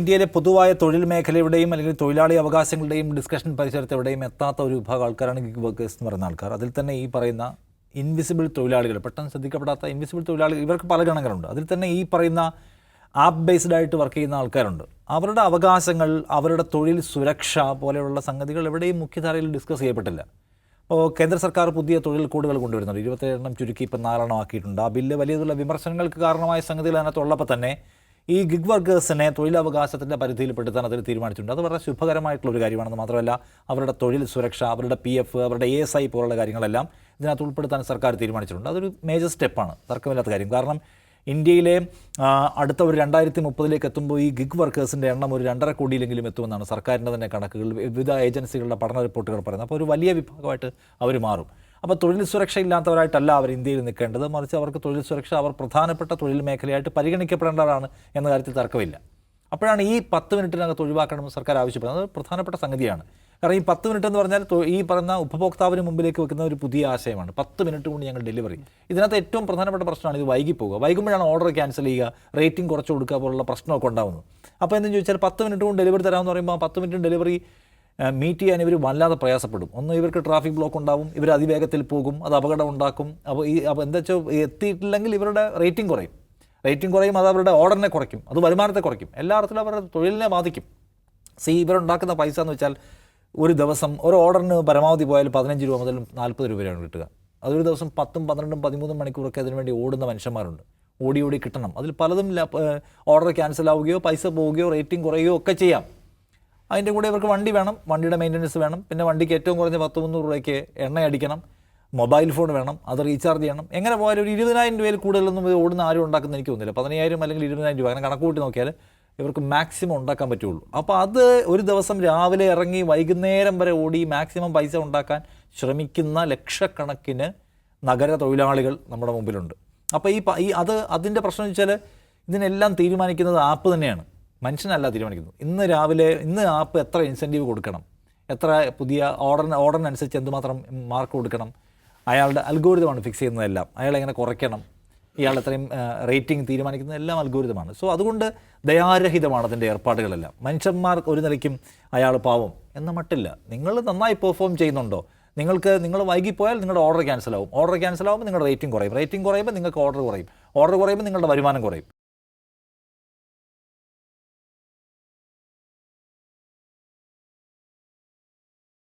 ഇന്ത്യയിലെ പൊതുവായ തൊഴിൽ മേഖലയുടെയും അല്ലെങ്കിൽ തൊഴിലാളി അവകാശങ്ങളുടെയും ഡിസ്കഷൻ പരിസരത്ത് എവിടെയും എത്താത്ത ഒരു വിഭാഗം ആൾക്കാരാണ് ഗിഗ് വർക്കേഴ്സ് എന്ന് പറയുന്ന ആൾക്കാർ. അതിൽ തന്നെ ഈ പറയുന്ന ഇൻവിസിബിൾ തൊഴിലാളികൾ, പെട്ടെന്ന് ശ്രദ്ധിക്കപ്പെടാത്ത ഇൻവിസിബിൾ തൊഴിലാളികൾ, ഇവർക്ക് പല ഗണങ്ങളുണ്ട്. അതിൽ തന്നെ ഈ പറയുന്ന ആപ്പ് ബേസ്ഡ് ആയിട്ട് വർക്ക് ചെയ്യുന്ന ആൾക്കാരുണ്ട്. അവരുടെ അവകാശങ്ങൾ, അവരുടെ തൊഴിൽ സുരക്ഷ പോലെയുള്ള സംഗതികൾ എവിടെയും മുഖ്യധാരയിൽ ഡിസ്കസ് ചെയ്യപ്പെട്ടില്ല. ഇപ്പോൾ കേന്ദ്ര സർക്കാർ പുതിയ തൊഴിൽ കോഡുകൾ കൊണ്ടുവരുന്നുണ്ട്. 27 ചുരുക്കി ഇപ്പം 4 ആക്കിയിട്ടുണ്ട്. ആ ബില്ല് വലിയതുള്ള വിമർശനങ്ങൾക്ക് കാരണമായ സംഗതികൾ അതിനകത്തുള്ളപ്പോൾ തന്നെ ഈ ഗിഗ് വർക്കേഴ്സിനെ തൊഴിലവകാശത്തിൻ്റെ പരിധിയിൽപ്പെടുത്താൻ അതിൽ തീരുമാനിച്ചിട്ടുണ്ട്. അത് വളരെ ശുഭകരമായിട്ടുള്ളൊരു കാര്യമാണെന്ന് മാത്രമല്ല, അവരുടെ തൊഴിൽ സുരക്ഷ, അവരുടെ PF, അവരുടെ ASI പോലുള്ള കാര്യങ്ങളെല്ലാം ഇതിനകത്ത് ഉൾപ്പെടുത്താൻ സർക്കാർ തീരുമാനിച്ചിട്ടുണ്ട്. അതൊരു മേജർ സ്റ്റെപ്പാണ്, തർക്കമില്ലാത്ത കാര്യം. കാരണം ഇന്ത്യയിലെ അടുത്ത ഒരു 2030 എത്തുമ്പോൾ ഈ ഗിഗ് വർക്കേഴ്സിൻ്റെ എണ്ണം ഒരു 2.5 കോടിയിലെങ്കിലും എത്തുമെന്നാണ് സർക്കാരിൻ്റെ തന്നെ കണക്കുകൾ, വിവിധ ഏജൻസികളുടെ പഠന റിപ്പോർട്ടുകൾ പറയുന്നത്. അപ്പോൾ ഒരു വലിയ വിഭാഗമായിട്ട് അവർ മാറും. അപ്പോൾ തൊഴിൽ സുരക്ഷ ഇല്ലാത്തവരായിട്ടല്ല അവർ ഇന്ത്യയിൽ നിൽക്കേണ്ടത്, മറിച്ച് അവർക്ക് തൊഴിൽ സുരക്ഷ, അവർ പ്രധാനപ്പെട്ട തൊഴിൽ മേഖലയായിട്ട് പരിഗണിക്കപ്പെടേണ്ടതാണ് എന്ന കാര്യത്തിൽ തർക്കമില്ല. അപ്പോഴാണ് ഈ 10 മിനിറ്റിനകത്ത് ഒഴിവാക്കണമെന്ന് സർക്കാർ ആവശ്യപ്പെടുന്നത്. അത് പ്രധാനപ്പെട്ട സംഗതിയാണ്. കാരണം ഈ 10 മിനിറ്റ് എന്ന് പറഞ്ഞാൽ ഈ പറയുന്ന ഉപഭോക്താവിന് മുമ്പിലേക്ക് വെക്കുന്ന ഒരു പുതിയ ആശയമാണ്. 10 മിനിറ്റ് കൊണ്ട് ഞങ്ങൾ ഡെലിവറി. ഇതിനകത്ത് ഏറ്റവും പ്രധാനപ്പെട്ട പ്രശ്നമാണ് ഇത് വൈകിപ്പോവുക. വൈകുമ്പോഴാണ് ഓർഡർ ക്യാൻസൽ ചെയ്യുക, റേറ്റിംഗ് കുറച്ച് കൊടുക്കുക പോലുള്ള പ്രശ്നമൊക്കെ ഉണ്ടാകുന്നത്. അപ്പോൾ എന്തെന്ന് ചോദിച്ചാൽ 10 മിനിറ്റ് കൊണ്ട് ഡെലിവറി തരാമെന്ന് പറയുമ്പോൾ ആ 10 മിനിറ്റ് ഡെലിവറി മീറ്റ് ചെയ്യാൻ ഇവർ വല്ലാതെ പ്രയാസപ്പെടും. ഒന്ന്, ഇവർക്ക് ട്രാഫിക് ബ്ലോക്ക് ഉണ്ടാവും, ഇവർ അതിവേഗത്തിൽ പോകും, അത് അപകടം ഉണ്ടാക്കും. അപ്പോൾ എന്താ വെച്ചാൽ എത്തിയിട്ടില്ലെങ്കിൽ ഇവരുടെ റേറ്റിംഗ് കുറയും, അത് അവരുടെ ഓർഡറിനെ കുറയ്ക്കും, അത് വരുമാനത്തെ കുറയ്ക്കും, എല്ലാ അർത്ഥത്തിലും അവരുടെ തൊഴിലിനെ ബാധിക്കും. ഇവരുണ്ടാക്കുന്ന പൈസ എന്ന് വെച്ചാൽ ഒരു ദിവസം ഒരു ഓർഡറിന് പരമാവധി പോയാൽ 15 രൂപ മുതൽ 40 രൂപയാണ് കിട്ടുക. അതൊരു ദിവസം 10, 12, 13 മണിക്കൂറൊക്കെ അതിനുവേണ്ടി ഓടുന്ന മനുഷ്യന്മാരുണ്ട്. ഓടി കിട്ടണം. അതിൽ പലതും ഓർഡർ ക്യാൻസൽ ആവുകയോ പൈസ പോവുകയോ റേറ്റിംഗ് കുറയുകയോ ഒക്കെ ചെയ്യാം. അതിൻ്റെ കൂടെ ഇവർക്ക് വണ്ടി വേണം, വണ്ടിയുടെ മെയിൻ്റനൻസ് വേണം, പിന്നെ വണ്ടിക്ക് ഏറ്റവും കുറഞ്ഞ 10-300 രൂപയ്ക്ക് എണ്ണ അടിക്കണം, മൊബൈൽ ഫോൺ വേണം, അത് റീചാർജ് ചെയ്യണം. എങ്ങനെ പോയാലും ഒരു 20,000 രൂപയിൽ കൂടുതലൊന്നും ഓടുന്ന ആരും ഉണ്ടാക്കുന്ന എനിക്ക് തോന്നുന്നില്ല. 15,000 അല്ലെങ്കിൽ 20,000 രൂപ അങ്ങനെ കണക്ക് കൂട്ടി നോക്കിയാൽ ഇവർക്ക് മാക്സിമം ഉണ്ടാക്കാൻ പറ്റുള്ളൂ. അപ്പോൾ അത് ഒരു ദിവസം രാവിലെ ഇറങ്ങി വൈകുന്നേരം വരെ ഓടി മാക്സിമം പൈസ ഉണ്ടാക്കാൻ ശ്രമിക്കുന്ന ലക്ഷക്കണക്കിന് നഗര തൊഴിലാളികൾ നമ്മുടെ മുമ്പിലുണ്ട്. അപ്പോൾ അതിൻ്റെ പ്രശ്നം എന്ന് വെച്ചാൽ ഇതിനെല്ലാം തീരുമാനിക്കുന്നത് ആപ്പ് തന്നെയാണ്, മനുഷ്യനല്ല തീരുമാനിക്കുന്നത്. ഇന്ന് ആപ്പ് എത്ര ഇൻസെൻറ്റീവ് കൊടുക്കണം, എത്ര പുതിയ ഓർഡറിനനുസരിച്ച് എന്തുമാത്രം മാർക്ക് കൊടുക്കണം, അയാളുടെ അൽഗോരിതമാണ് ഫിക്സ് ചെയ്യുന്നതെല്ലാം. അയാളെങ്ങനെ കുറയ്ക്കണം, ഇയാൾ എത്രയും റേറ്റിംഗ് തീരുമാനിക്കുന്നത് എല്ലാം അൽഗോരിതമാണ്. അതുകൊണ്ട് ദയാരഹിതമാണ് അതിൻ്റെ ഏർപ്പാടുകളെല്ലാം. മനുഷ്യന്മാർ ഒരു നിലയ്ക്കും അയാൾ പാവം എന്ന മട്ടില്ല. നിങ്ങൾ നന്നായി പെർഫോം ചെയ്യുന്നുണ്ടോ, നിങ്ങൾ വൈകിപ്പോയാൽ നിങ്ങളുടെ ഓർഡർ ക്യാൻസൽ ആവും, നിങ്ങളുടെ റേറ്റിംഗ് കുറയും, റേറ്റിംഗ് കുറയുമ്പോൾ നിങ്ങൾക്ക് ഓർഡർ കുറയുമ്പോൾ നിങ്ങളുടെ വരുമാനം കുറയും.